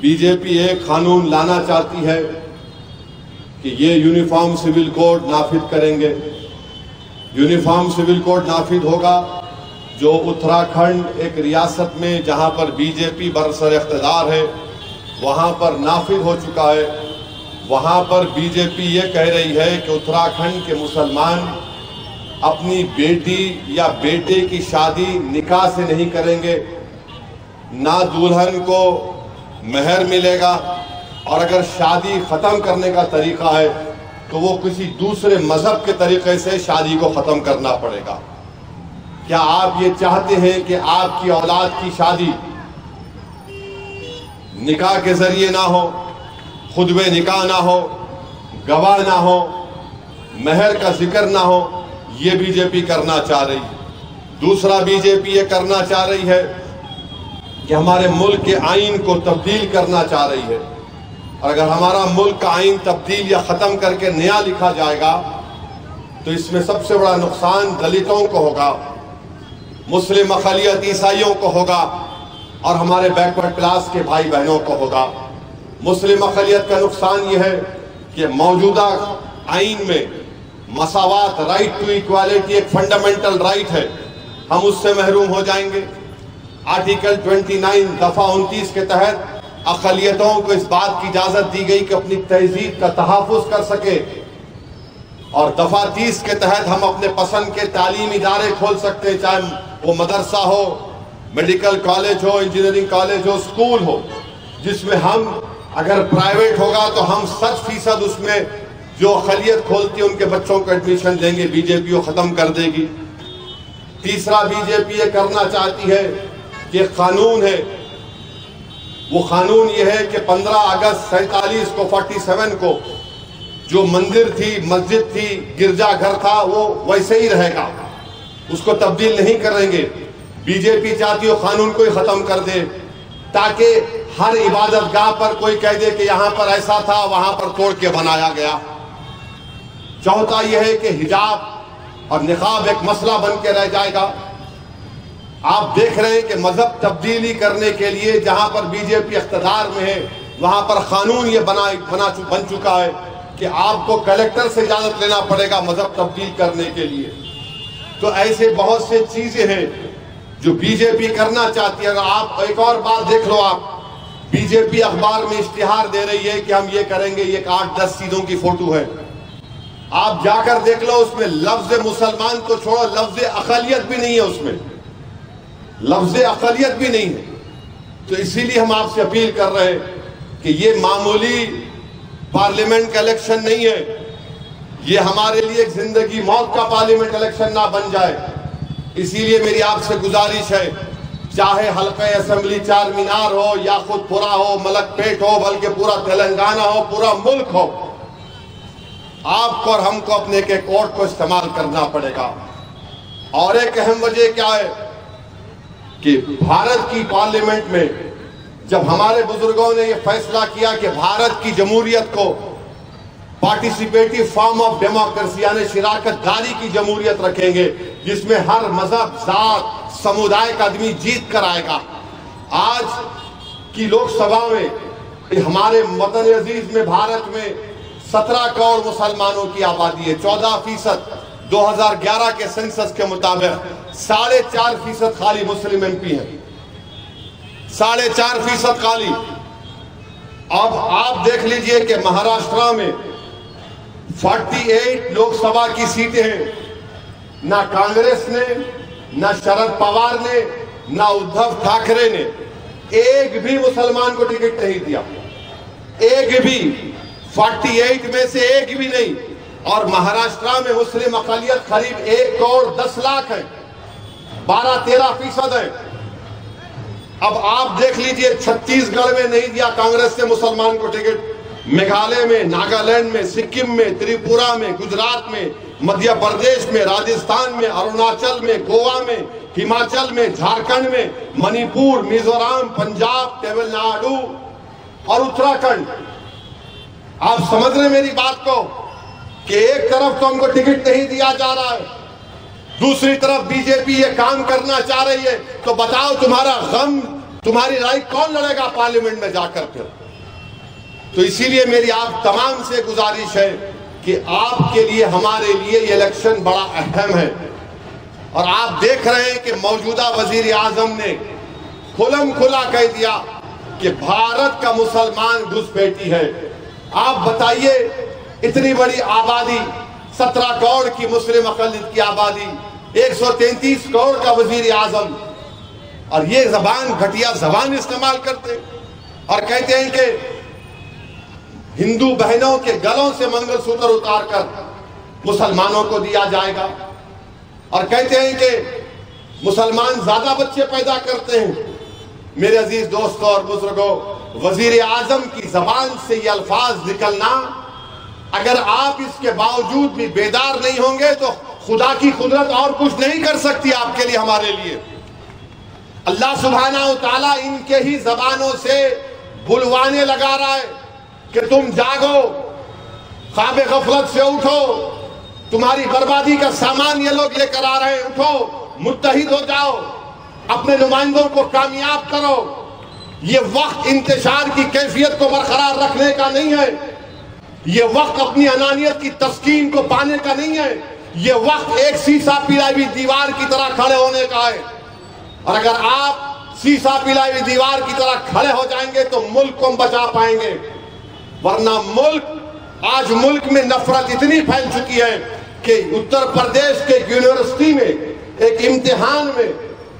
BJP एक कानून लाना चाहती है कि ये यूनिफॉर्म सिविल कोड नाफिज करेंगे। यूनिफॉर्म सिविल कोड नाफिज होगा जो उत्तराखंड एक रियासत में जहां पर बीजेपी बरसर इख्तिदार है वहां पर नाफिज हो चुका है। वहां पर बीजेपी ये कह रही है कि उत्तराखंड के मुसलमान अपनी बेटी या बेटे की शादी निकाह से नहीं करेंगे, ना दुल्हन को मेहर मिलेगा, और अगर शादी खत्म करने का तरीका है तो वो किसी दूसरे मजहब के तरीके से शादी को खत्म करना पड़ेगा। क्या आप ये चाहते हैं कि आपकी औलाद की शादी निकाह के जरिए ना हो, खुतबे निकाह ना हो, गवाह ना हो, मेहर का जिक्र ना हो? ये बीजेपी करना चाह रही है। दूसरा, बीजेपी ये करना चाह रही है कि हमारे मुल्क के आइन को तब्दील करना चाह रही है, और अगर हमारा मुल्क का आइन तब्दील या ख़त्म करके नया लिखा जाएगा तो इसमें सबसे बड़ा नुकसान दलितों को होगा, मुस्लिम अक़लियत ईसाइयों को होगा, और हमारे बैकवर्ड क्लास के भाई बहनों को होगा। मुस्लिम अक़लियत का नुकसान यह है कि मौजूदा आइन में मसावात, राइट टू इक्वालिटी एक फंडामेंटल राइट है, हम उससे महरूम हो जाएंगे। आर्टिकल 29 दफा 29 के तहत अक़लियतों को इस बात की इजाजत दी गई कि अपनी तहजीब का तहफ़्फ़ुज़ कर सके, और दफा 30 के तहत हम अपने पसंद के तालीमी इदारे खोल सकते हैं, चाहे वो मदरसा हो, मेडिकल कॉलेज हो, इंजीनियरिंग कॉलेज हो, स्कूल हो, जिसमें हम अगर प्राइवेट होगा तो हम 100% उसमें जो अक़लियत खोलती है उनके बच्चों को एडमिशन देंगे। बीजेपी को ख़त्म कर देगी। तीसरा, बीजेपी ये करना चाहती है कि कानून है, वो कानून ये है कि 15 अगस्त 47 को 47 को जो मंदिर थी, मस्जिद थी, गिरजाघर था, वो वैसे ही रहेगा, उसको तब्दील नहीं करेंगे। बीजेपी चाहती है कानून को ही खत्म कर दे, ताकि हर इबादत गाह पर कोई कह दे कि यहां पर ऐसा था, वहां पर तोड़ के बनाया गया। चौथा यह है कि हिजाब और निकाब एक मसला बन के रह जाएगा। आप देख रहे हैं कि मजहब तब्दीली करने के लिए जहां पर बीजेपी इख्तिदार में है वहां पर कानून ये बन चुका है कि आपको कलेक्टर से इजाजत लेना पड़ेगा मजहब तब्दील करने के लिए। तो ऐसे बहुत से चीजें हैं जो बीजेपी करना चाहती है। अगर आप एक और बात देख लो, आप बीजेपी अखबार में इश्तिहार दे रही है कि हम ये करेंगे, ये 8-10 चीजों की फोटो है, आप जाकर देख लो, उसमें लफ्ज मुसलमान को छोड़ो, लफ्ज अक़लियत भी नहीं है, उसमें लफ्ज अक़लियत भी नहीं है। तो इसीलिए हम आपसे अपील कर रहे हैं कि ये मामूली पार्लियामेंट का इलेक्शन नहीं है, ये हमारे लिए एक जिंदगी मौत का पार्लियामेंट इलेक्शन ना बन जाए। इसीलिए मेरी आपसे गुजारिश है, चाहे हल्का असेंबली चार मीनार हो, याकूतपुरा हो, मलकपेट हो, बल्कि पूरा तेलंगाना हो, पूरा मुल्क हो, आपको और हमको अपने के कोर्ट को इस्तेमाल करना पड़ेगा। और एक अहम वजह क्या है कि भारत की पार्लियामेंट में जब हमारे बुजुर्गों ने यह फैसला किया कि भारत की जमहूरियत को पार्टिसिपेटिव फॉर्म ऑफ डेमोक्रेसी यानी शिराकतदारी की जमहूरियत रखेंगे, जिसमें हर मजहब, जात, समुदाय का आदमी जीत कर आएगा। आज की लोकसभा में हमारे वतन अजीज में भारत में 17 करोड़ मुसलमानों की आबादी है, 14%। 2011 के सेंसस के मुताबिक 4.5% खाली मुस्लिम एमपी हैं, 4.5% खाली। अब आप देख लीजिए कि महाराष्ट्र में 48 लोकसभा की सीटें हैं, ना कांग्रेस ने, ना शरद पवार ने, ना उद्धव ठाकरे ने एक भी मुसलमान को टिकट नहीं दिया, एक भी, 48 में से एक भी नहीं। और महाराष्ट्र में मुस्लिम अक़लियत करीब 1 करोड़ 10 लाख है, 12-13% है। अब आप देख लीजिए, छत्तीसगढ़ में नहीं दिया कांग्रेस ने मुसलमान को टिकट, मेघालय में, नागालैंड में, सिक्किम में, त्रिपुरा में, गुजरात में, मध्य प्रदेश में, राजस्थान में, अरुणाचल में, गोवा में, हिमाचल में, झारखंड में, मणिपुर, मिजोरम, पंजाब, तमिलनाडु और उत्तराखंड। आप समझ रहे मेरी बात को कि एक तरफ तो हमको टिकट नहीं दिया जा रहा है, दूसरी तरफ बीजेपी ये काम करना चाह रही है। तो बताओ, तुम्हारा गम, तुम्हारी राय कौन लड़ेगा पार्लियामेंट में जाकर? फिर तो इसीलिए मेरी आप तमाम से गुजारिश है कि आपके लिए, हमारे लिए ये इलेक्शन बड़ा अहम है। और आप देख रहे हैं कि मौजूदा वजीर आजम ने खुलम खुला कह दिया कि भारत का मुसलमान घुसपैठी है। आप बताइए, इतनी बड़ी आबादी, 17 करोड़ की मुस्लिम अक़लियत की आबादी, 133 करोड़ का वजीर आजम, और ये जबान, घटिया जबान इस्तेमाल करते और कहते हैं कि हिंदू बहनों के गलों से मंगलसूत्र उतारकर मुसलमानों को दिया जाएगा, और कहते हैं कि मुसलमान ज्यादा बच्चे पैदा करते हैं। मेरे अजीज दोस्तों और बुजुर्गों, वजीर आजम की जबान से ये अल्फाज निकलना, अगर आप इसके बावजूद भी बेदार नहीं होंगे तो खुदा की कुदरत और कुछ नहीं कर सकती आपके लिए, हमारे लिए। अल्लाह सुब्हानहू तआला इनके ही जबानों से बुलवाने लगा रहा है कि तुम जागो, ख्वाब गफलत से उठो, तुम्हारी बर्बादी का सामान ये लोग लेकर आ रहे हैं, उठो, मुत्तहिद हो जाओ, अपने नुमाइंदों को कामयाब करो। ये वक्त इंतशार की कैफियत को बरकरार रखने का नहीं है, ये वक्त अपनी अनानियत की तस्कीन को पाने का नहीं है, ये वक्त एक शीशा पिलाई हुई दीवार की तरह खड़े होने का है। और अगर आप शीशा पिलाई हुई दीवार की तरह खड़े हो जाएंगे तो मुल्क को हम बचा पाएंगे, वरना मुल्क में नफरत इतनी फैल चुकी है कि उत्तर प्रदेश के यूनिवर्सिटी में एक इम्तिहान में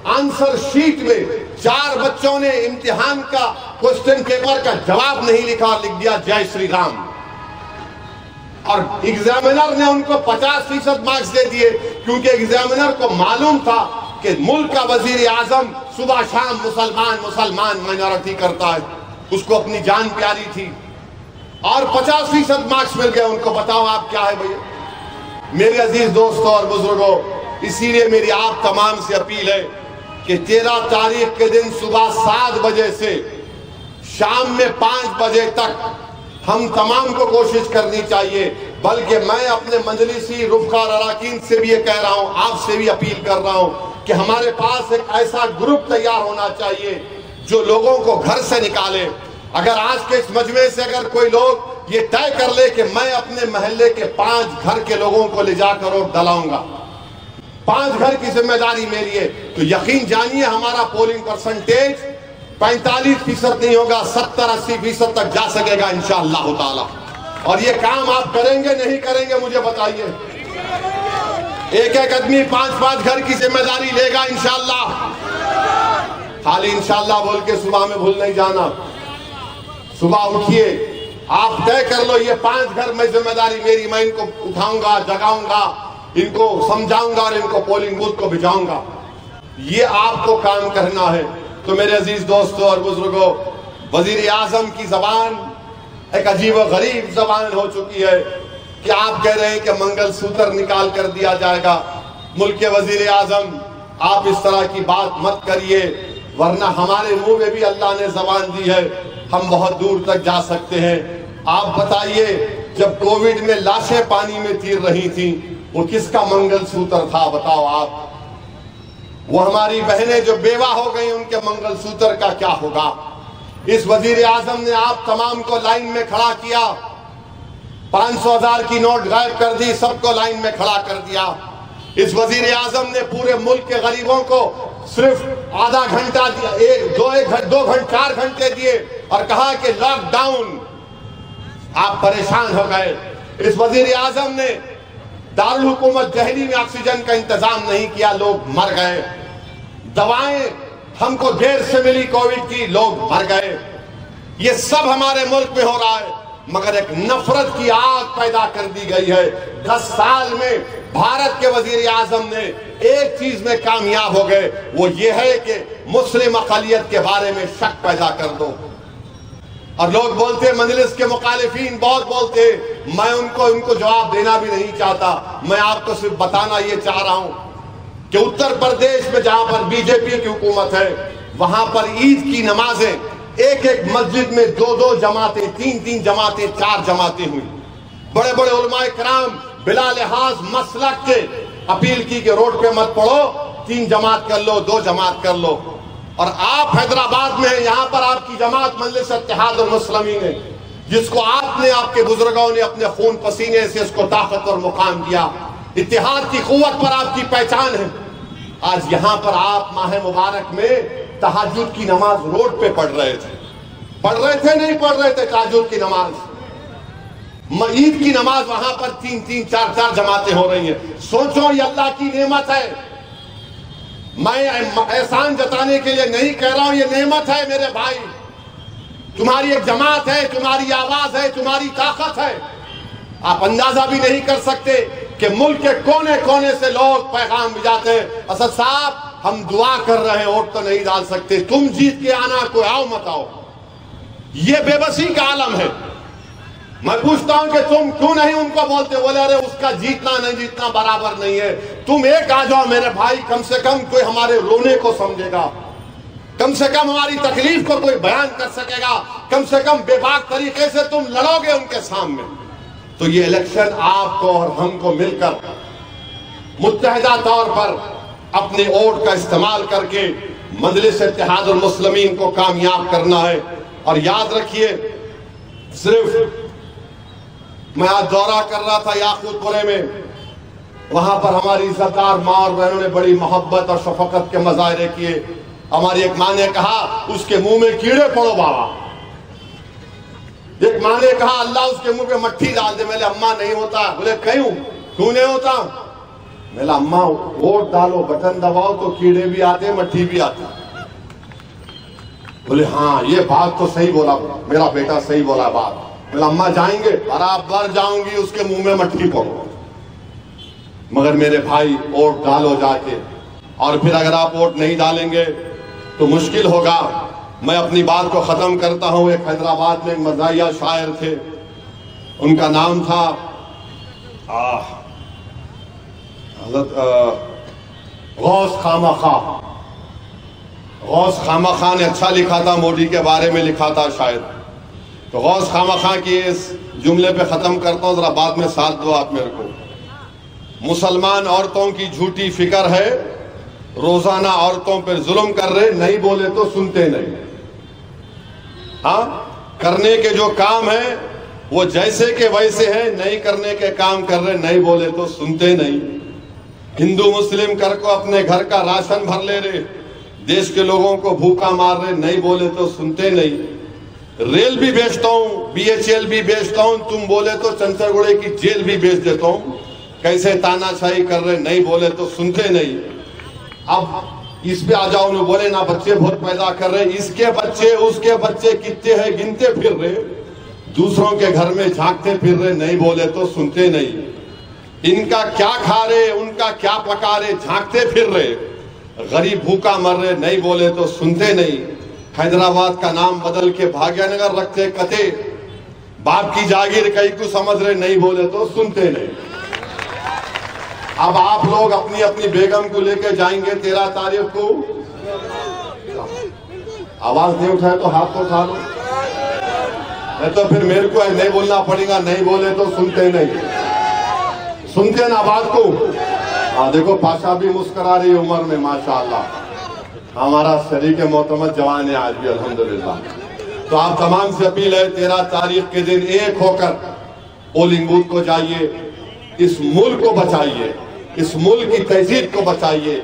आंसर शीट में 4 बच्चों ने इम्तिहान का क्वेश्चन पेपर का जवाब नहीं लिखा, लिख दिया जय श्री राम, और एग्जामिनर ने उनको 50% मार्क्स दे दिए, क्योंकि एग्जामिनर को मालूम था कि मुल्क का वजीर आजम सुबह शाम मुसलमान माइनॉरिटी करता है, उसको अपनी जान प्यारी थी, और 50% मार्क्स मिल गए उनको। बताओ आप क्या है भैया। मेरे अजीज दोस्तों और बुजुर्गों, इसीलिए मेरी आप तमाम से अपील है कि 13 तारीख के दिन सुबह 7 बजे से शाम में 5 बजे तक हम तमाम को कोशिश करनी चाहिए। बल्कि मैं अपने मजलिसी रुफ़कार अराकीन से भी ये कह रहा हूँ, आपसे भी अपील कर रहा हूँ कि हमारे पास एक ऐसा ग्रुप तैयार होना चाहिए जो लोगों को घर से निकाले। अगर आज के इस मजमे से अगर कोई लोग ये तय कर ले कि मैं अपने मोहल्ले के 5 घर के लोगों को ले जाकर और डलाऊंगा, 5 घर की जिम्मेदारी मेरी है, तो यकीन जानिए हमारा पोलिंग परसेंटेज 45% नहीं होगा, 70-80% तक जा सकेगा इंशाअल्लाह ताला। और ये काम आप करेंगे नहीं करेंगे मुझे बताइए। एक आदमी 5-5 घर की जिम्मेदारी लेगा इंशाअल्लाह। खाली इंशाअल्लाह बोल के सुबह में भूल नहीं जाना। सुबह उठिए, आप तय कर लो ये 5 घर में जिम्मेदारी मेरी, मैं इनको उठाऊंगा, जगाऊंगा, इनको समझाऊंगा और इनको पोलिंग बूथ को भिजाऊंगा। ये आपको काम करना है। तो मेरे अजीज दोस्तों और बुजुर्गों, वजीर आजम की जबान एक अजीब व गरीब जबान हो चुकी है कि आप कह रहे हैं कि मंगलसूत्र निकाल कर दिया जाएगा। मुल्क के वजीर आजम, आप इस तरह की बात मत करिए, वरना हमारे मुंह में भी अल्लाह ने जबान दी है, हम बहुत दूर तक जा सकते हैं। आप बताइए, जब कोविड में लाशें पानी में तैर रही थी, वो किसका मंगलसूत्र था बताओ आप? वो हमारी बहनें जो बेवा हो गई, उनके मंगलसूत्र का क्या होगा? इस वजीर आजम ने आप तमाम को लाइन में खड़ा किया, 500,000 की नोट गायब कर दी, सबको लाइन में खड़ा कर दिया। इस वजीर आजम ने पूरे मुल्क के गरीबों को सिर्फ आधा घंटा दिया, 4 घंटे दिए और कहा कि लॉकडाउन। आप परेशान हो गए। इस वजीर आजम ने दारुल हुकूमत दिल्ली में ऑक्सीजन का इंतजाम नहीं किया, लोग मर गए। दवाएं हमको देर से मिली कोविड की, लोग मर गए। ये सब हमारे मुल्क में हो रहा है, मगर एक नफरत की आग पैदा कर दी गई है। 10 साल में भारत के वजीर आजम ने एक चीज में कामयाब हो गए, वो ये है कि मुस्लिम अक़लियत के बारे में शक पैदा कर दो। और लोग बोलते, मजलिस के मुखालिफिन बहुत बोलते, मैं उनको जवाब देना भी नहीं चाहता। मैं आपको सिर्फ बताना ये चाह रहा हूं कि उत्तर प्रदेश में जहां पर बीजेपी की हुकूमत है, वहां पर ईद की नमाजें एक मस्जिद में 2-2 जमातें, 3-3 जमातें, 4 जमातें हुई। बड़े बड़े उलमाए कराम बिला लिहाज मसलक के अपील की कि रोड पे मत पड़ो, 3 जमात कर लो, 2 जमात कर लो। और आप हैदराबाद में हैं, यहाँ पर आपकी जमात मजलिस इत्तेहादुल मुस्लिमीन है, जिसको आपने, आपके बुजुर्गों ने अपने खून पसीने से इसको ताकत और मुकाम दिया। इत्तेहाद की कुव्वत पर आपकी पहचान है। आज यहां पर आप माह मुबारक में तहज्जुद की नमाज रोड पे पढ़ रहे थे, नहीं पढ़ रहे थे तहज्जुद की नमाज। ईद की नमाज वहां पर 3-3, 4-4 जमातें हो रही हैं। सोचो ये अल्लाह की नेमत है। मैं एहसान जताने के लिए नहीं कह रहा हूं, ये नेमत है मेरे भाई। तुम्हारी एक जमात है, तुम्हारी आवाज है, तुम्हारी ताकत है। आप अंदाजा भी नहीं कर सकते कि मुल्क के कोने कोने से लोग पैगाम भिजाते हैं, असद साहब हम दुआ कर रहे हैं, वोट तो नहीं डाल सकते, तुम जीत के आना, कोई आओ मत आओ। ये बेबसी का आलम है। मैं पूछता हूं कि तुम क्यों नहीं उनको बोलते? बोले अरे उसका जीतना नहीं जीतना बराबर नहीं है। तुम एक आ जाओ मेरे भाई, कम से कम कोई हमारे रोने को समझेगा, कम से कम हमारी तकलीफ को कोई बयान कर सकेगा, कम से कम बेबाक तरीके से तुम लड़ोगे उनके सामने। तो ये इलेक्शन आपको और हमको मिलकर मुत्तहिदा तौर पर अपने वोट का इस्तेमाल करके मजलिस इत्तेहादुल मुस्लिमीन को कामयाब करना है। और याद रखिए, सिर्फ मैं आज दौरा कर रहा था याकूतपुरे में, वहां पर हमारी इज्जतदार माँ और बहनों ने बड़ी मोहब्बत और शफकत के मुजाहरे किए। हमारी एक माँ ने कहा उसके मुंह में कीड़े पड़ो बाबा। एक माँ ने कहा अल्लाह उसके मुंह पे मट्टी डाल दे। मैंने अम्मा नहीं होता। बोले क्यों नहीं होता? मैंने अम्मा वोट डालो, बटन दबाओ तो कीड़े भी आते, मट्टी भी आती। बोले हाँ ये बात तो सही बोला मेरा बेटा, सही बोला बात। बोला अम्मा जाएंगे, बराबर जाऊंगी, उसके मुंह में मट्टी पड़ो। मगर मेरे भाई वोट डालो जाके, और फिर अगर आप वोट नहीं डालेंगे तो मुश्किल होगा। मैं अपनी बात को खत्म करता हूं। एक हैदराबाद में एक मज़ाहिया शायर थे, उनका नाम था गौस खामखा ने अच्छा लिखा था, मोदी के बारे में लिखा था शायद। तो गौस खामखा की इस जुमले पे खत्म करता हूं, जरा बाद में साथ दो आप मेरे को। मुसलमान औरतों की झूठी फिक्र है, रोजाना औरतों पर जुल्म कर रहे, नहीं बोले तो सुनते नहीं। हाँ, करने के जो काम है वो जैसे के वैसे हैं, नहीं करने के काम कर रहे, नहीं बोले तो सुनते नहीं। हिंदू मुस्लिम कर को अपने घर का राशन भर ले रहे, देश के लोगों को भूखा मार रहे, नहीं बोले तो सुनते नहीं। रेल भी बेचता हूँ, BHL भी बेचता हूँ, तुम बोले तो चंचलगुड़े की जेल भी बेच देता हूँ। कैसे तानाशाही कर रहे, नहीं बोले तो सुनते नहीं। अब इस पे आ जाओ, बोले ना बच्चे बहुत पैदा कर रहे, इसके बच्चे उसके बच्चे कितने हैं गिनते फिर रहे, दूसरों के घर में झांकते फिर रहे, नहीं बोले तो सुनते नहीं। इनका क्या खा रहे, उनका क्या पका रहे, झांकते फिर रहे, गरीब भूखा मर रहे, नहीं बोले तो सुनते नहीं। हैदराबाद का नाम बदल के भाग्यनगर रखते कते, बाप की जागीर कई को समझ रहे, नहीं बोले तो सुनते नहीं। अब आप लोग अपनी अपनी बेगम को लेकर जाएंगे 13 तारीख को, आवाज नहीं उठाए तो हाथ तो उठा लो, नहीं तो फिर मेरे को नहीं बोलना पड़ेगा, नहीं बोले तो सुनते नहीं। सुनते ना बात को। हाँ देखो पाशा भी मुस्कुरा रही है उम्र में, माशाअल्लाह। हमारा शरीक मोहतमद जवान है आज भी अल्हम्दुलिल्लाह। तो आप तमाम से अपील है, 13 तारीख के दिन एक होकर पोलिंग बूथ को जाइए, इस मुल्क को बचाइए, इस मुल्क की तहजीब को बचाइए,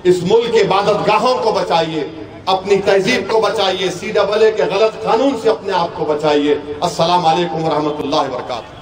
इस मुल्क की इबादत गाहों को बचाइए, अपनी तहजीब को बचाइए, CAA के गलत कानून से अपने आप को बचाइए। अस्सलाम वालेकुम व रहमतुल्लाहि व बरकातहू।